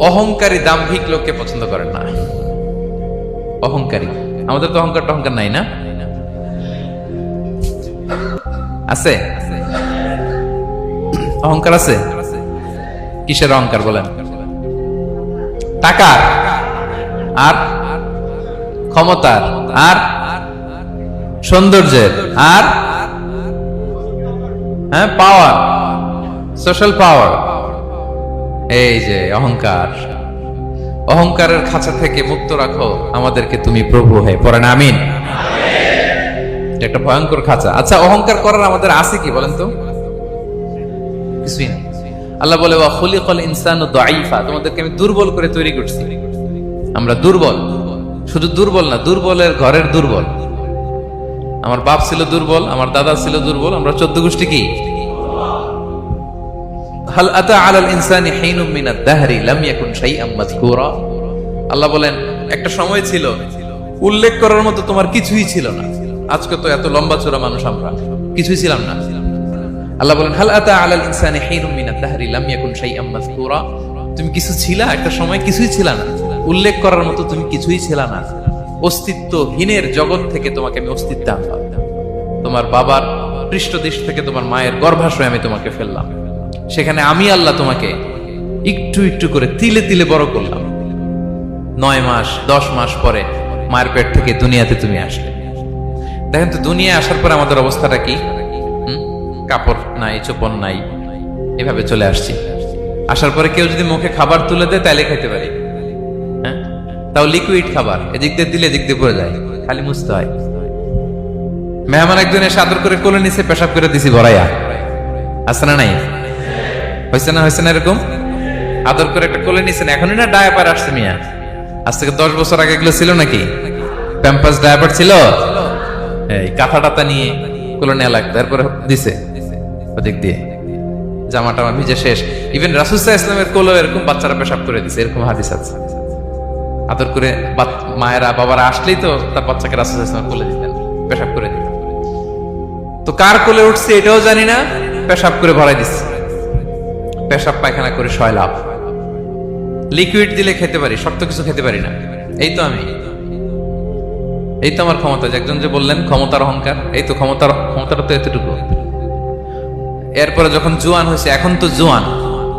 অহংকারী দাম্ভিক লোককে পছন্দ করেন না। অহংকারী, আমাদের তো অহংকার নাই না? আছে অহংকার আছে? কিসের অহংকার বলেন? টাকার, আর ক্ষমতার, আর সৌন্দর্যের, আর হ্যাঁ পাওয়ার, সোশ্যাল পাওয়ার। এই যে অহংকার, অহংকারের খাঁচা থেকে মুক্ত রাখো আমাদেরকে তুমি প্রভু হয়ে। পড়েন আমিন। এটা একটা ভয়ঙ্কর খাঁচা। আচ্ছা, অহংকার করার আমাদের আছে কি বলেন তো? কিছুই নেই। আল্লাহ বলে ওয়া খুলিকাল ইনসানু দাঈফা, তোমাদেরকে আমি দুর্বল করে তৈরি করছি। আমরা দুর্বল, শুধু দুর্বল না, দুর্বলের ঘরের দুর্বল। আমার বাপ ছিল দুর্বল, আমার দাদা ছিল দুর্বল, আমরা 14 গোষ্ঠী কি? হাল আতা আলাল ইনসানি হিনুম মিনাদ দাহরি লাম ইয়াকুন শাইআম মাযকুরা। আল্লাহ বলেন একটা সময় ছিল উল্লেখ করার মতো তোমার কিছুই ছিল না। আজকে তো এত লম্বা চওড়া মানুষ, আমরা কিছুই ছিলাম না। আল্লাহ বলেন হাল আতা আলাল ইনসানি হিনুম মিনাদ দাহরি লাম ইয়াকুন শাইআম মাযকুরা। তুমি কিছু ছিলা, একটা সময় কিছুই ছিল না, উল্লেখ করার মতো তুমি কিছুই ছিল না। অস্তিত্বহীনের জগৎ থেকে তোমাকে আমি অস্তিত্ব আনলাম। তোমার বাবার পৃষ্ঠদেশ থেকে, তোমার মায়ের গর্ভাশয়ে আমি তোমাকে ফেললাম। সেখানে আমি আল্লাহ তোমাকে একটু একটু করে তিলে তিলে বড় করলাম। 9 মাস 10 মাস পরে মায়ের পেট থেকে দুনিয়াতে তুমি আসলে। দেখেন তো দুনিয়া আসার পরে আমাদের অবস্থাটা কি? কাপড় নাই, চোপড় নাই, এভাবে চলে আসছি। আসার পরে কেউ যদি মুখে খাবার তুলে দেয় তাইলে খাইতে পারি, হ্যাঁ, তাও লিকুইড খাবার। এদিক দিয়ে দিলে এদিক দিয়ে পড়ে যায়, খালি মুছতে হয়। মেহমান একজন এসে আদর করে কোলে নিচে পেশাব করে দিছি ভরাইয়া, আছে না নাই? হয়েছে না এরকম? আদর করে একটা কোলে নিছেন, এখনই না ডায়াপার আসছে মিয়া। আজ থেকে 10 বছর আগে এগুলো ছিল নাকি? প্যাম্পাস ডায়াপার ছিল, এই কাঁথা টাতা নিয়ে কোলে নেওয়া লাগতো, তারপরে দিছে ওদিক দিয়ে জামা টামা ভিজে শেষ। ইভেন রাসূল সাল্লাল্লাহু আলাইহি ওয়াসাল্লামের কোলে এরকম বাচ্চারা পেশাব করে দিছে, এরকম হাদিস আছে। আদর করে মায়েরা বাবারা আসলেই তো তার বাচ্চাকে রাসূল সাল্লাল্লাহু আলাইহি ওয়াসাল্লাম কোলে দিতেন, পেশাব করে দিতেন। তো কার কোলে উঠছে এটাও জানি না, পেশাব করে ভরাই দিচ্ছে। পেশাব পায়খানা করে সয়লাভ। লিকুইড দিলে খেতে পারি, শক্ত কিছু খেতে পারি না। এই তো আমি, এই তো আমার ক্ষমতা। একজন যে বললেন ক্ষমতার অহংকার, এই তো ক্ষমতাটা তো এতটুকু। এরপরে যখন জোয়ান হয়েছে, এখন তো জোয়ান,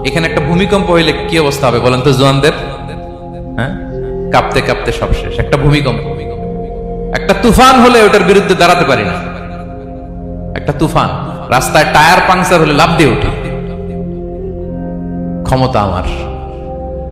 এখানে একটা ভূমিকম্প হইলে কি অবস্থা হবে বলেন তো জোয়ানদের? হ্যাঁ, কাঁপতে কাঁপতে সব শেষ। একটা ভূমিকম্প, একটা তুফান হলে ওটার বিরুদ্ধে দাঁড়াতে পারি না। একটা তুফান, রাস্তায় টায়ার পাংচার হলে লাফ দিয়ে উঠি। ক্ষমতা আমার।